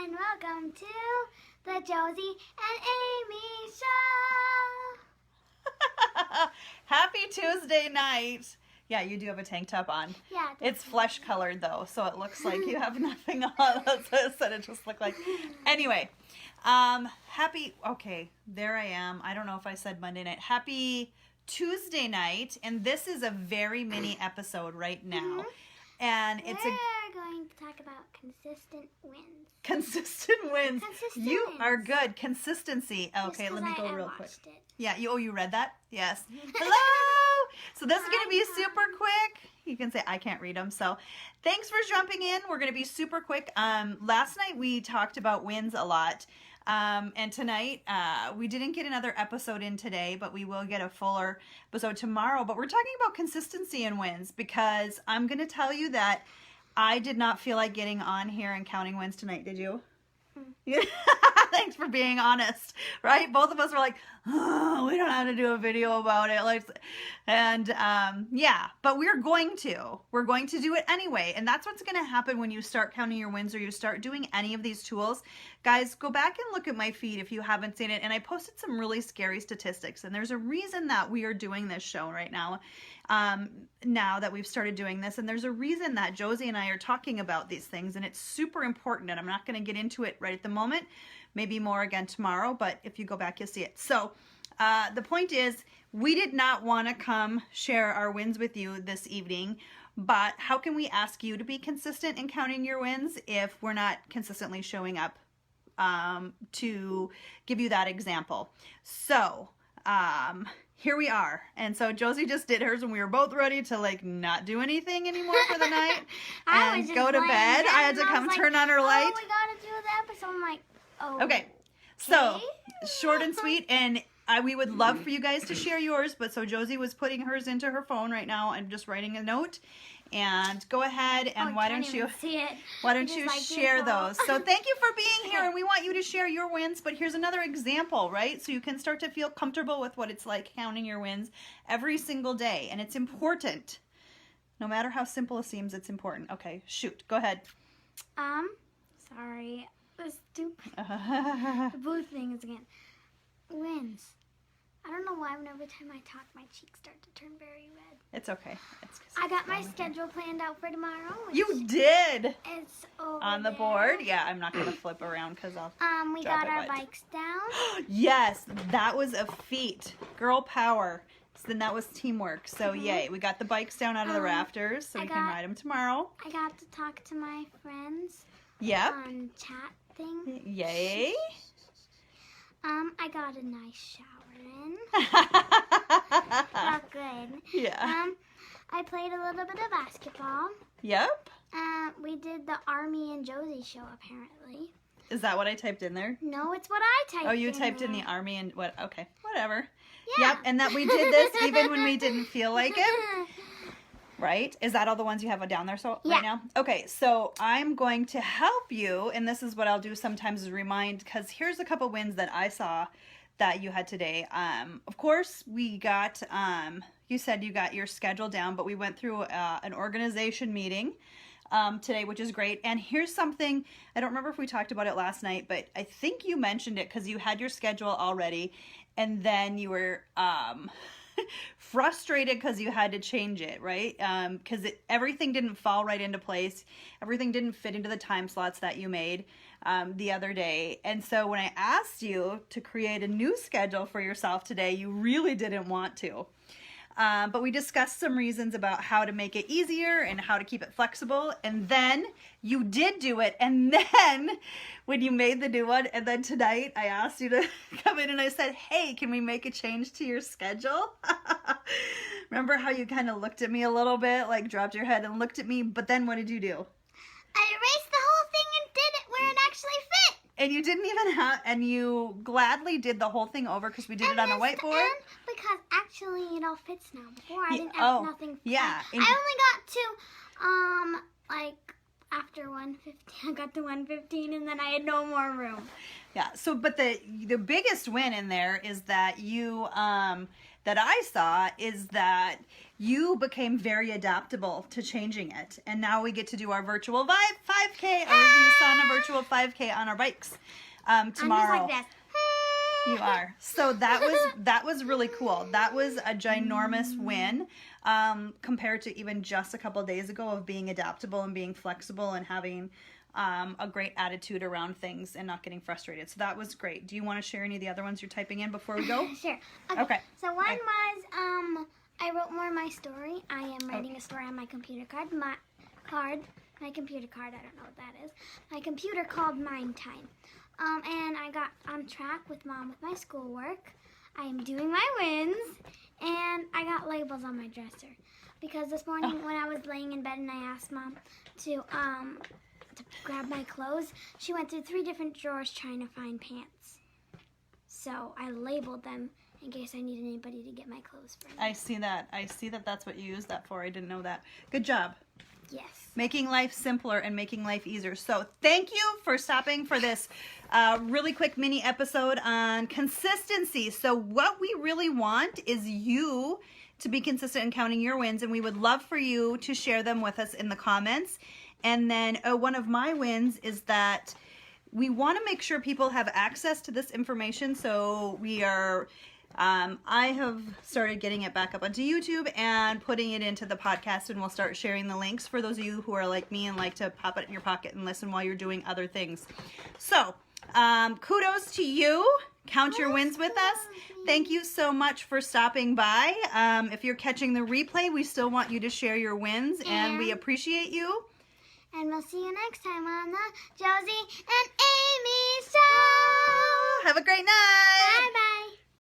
and welcome to the Josie and Amy Show. Happy Tuesday night. Yeah, you do have a tank top on. Yeah. It's flesh colored though, so it looks like you have nothing on. That's what I said, it just looked like. Anyway, okay, there I am. I don't know if I said Monday night. Happy Tuesday night, and this is a very mini episode right now. And it's We're going to talk about consistent wins. Consistent wins. Consistent You wins. are good. Consistency. Okay, Just let me 'cause go I real quick. watched it. Yeah, you read that? Yes. Hello! So this is going to be super quick. You can say I can't read them. So thanks for jumping in. We're going to be super quick. Last night we talked about wins a lot. And tonight, we didn't get another episode in today, but we will get a fuller episode tomorrow. But we're talking about consistency and wins because I'm going to tell you that I did not feel like getting on here and counting wins tonight. Did you? Yeah. Thanks for being honest, right? Both of us were like, oh, we don't have to do a video about it. Yeah, but we're going to do it anyway. And that's what's going to happen when you start counting your wins or you start doing any of these tools. Guys, go back and look at my feed if you haven't seen it. And I posted some really scary statistics. And there's a reason that we are doing this show right now. Now that we've started doing this, and there's a reason that Josie and I are talking about these things, and it's super important, and I'm not going to get into it right at the moment, maybe more again tomorrow, but if you go back, you'll see it. So the point is, we did not want to come share our wins with you this evening, but how can we ask you to be consistent in counting your wins if we're not consistently showing up to give you that example? So here we are. And so Josie just did hers and we were both ready to not do anything anymore for the night and go to bed. I had to come turn on her light. Oh, we gotta do the episode. I'm like, oh. Okay. So short and sweet, and we would love for you guys to share yours, but so Josie was putting hers into her phone right now. I'm just writing a note. And go ahead and why don't you share those? So thank you for being here, and we want you to share your wins, but here's another example, right? So you can start to feel comfortable with what it's like counting your wins every single day, and it's important. No matter how simple it seems, it's important. Okay, shoot. Go ahead. Sorry. The stupid the blue thing is again. Wins. I don't know why every time I talk, my cheeks start to turn very red. It's okay. I got my schedule planned out for tomorrow. You did? It's over on the board? Yeah, I'm not going to flip around because I'll we got our bikes down. Yes, that was a feat. Girl power. So then that was teamwork. So yay, we got the bikes down out of the rafters so we can ride them tomorrow. I got to talk to my friends. Yep. On chat thing. Yay. I got a nice shower in. Felt good. Yeah. I played a little bit of basketball. Yep. We did the Army and Josie show, apparently. Is that what I typed in there? No, it's what I typed in. Oh, you typed in there. the Army and what? Okay, whatever. Yeah. Yep, and that we did this even when we didn't feel like it. Right? Is that all the ones you have down there right now? Okay, so I'm going to help you, and this is what I'll do sometimes is remind, because here's a couple wins that I saw that you had today. Of course, we got, you said you got your schedule down, but we went through an organization meeting today, which is great. And here's something, I don't remember if we talked about it last night, but I think you mentioned it because you had your schedule already, and then you were frustrated because you had to change it, right? Because everything didn't fall right into place. Everything didn't fit into the time slots that you made the other day. And so when I asked you to create a new schedule for yourself today, you really didn't want to. But we discussed some reasons about how to make it easier and how to keep it flexible. And then you did do it. And then when you made the new one, and then tonight I asked you to come in and I said, hey, can we make a change to your schedule? Remember how you kind of looked at me a little bit, like dropped your head and looked at me. But then what did you do? I erased the whole thing and did it where it actually fit. And you didn't even and you gladly did the whole thing over because we did it on a whiteboard. And because actually it all fits now. Before I didn't have nothing. Yeah. I only got to, after 1:15, I got to 1:15 and then I had no more room. Yeah, so, but the biggest win in there is that you, that I saw is that you became very adaptable to changing it. And now we get to do our virtual 5K, or as you saw in a virtual virtual 5K on our bikes tomorrow. I'm just like this. You are. So that was really cool. That was a ginormous win compared to even just a couple days ago of being adaptable and being flexible and having a great attitude around things and not getting frustrated. So that was great. Do you want to share any of the other ones you're typing in before we go? Sure. Okay. So one was I wrote more of my story. I am writing a story on my computer card. My computer card. I don't know what that is. My computer called Mind Time. And I got on track with Mom with my schoolwork. I am doing my wins, and I got labels on my dresser because this morning when I was laying in bed and I asked Mom to grab my clothes, she went through 3 different drawers trying to find pants. So I labeled them in case I needed anybody to get my clothes for me. I see that. I see that that's what you use that for. I didn't know that. Good job. Yes. Making life simpler and making life easier. So thank you for stopping for this really quick mini episode on consistency. So what we really want is you to be consistent in counting your wins, and we would love for you to share them with us in the comments. And then one of my wins is that we want to make sure people have access to this information. So we are... I have started getting it back up onto YouTube and putting it into the podcast, and we'll start sharing the links for those of you who are like me and like to pop it in your pocket and listen while you're doing other things. So, kudos to you. Count your wins with us. Thank you so much for stopping by. If you're catching the replay, we still want you to share your wins, and we appreciate you. And we'll see you next time on the Josie and Amy Show. Have a great night. Bye-bye.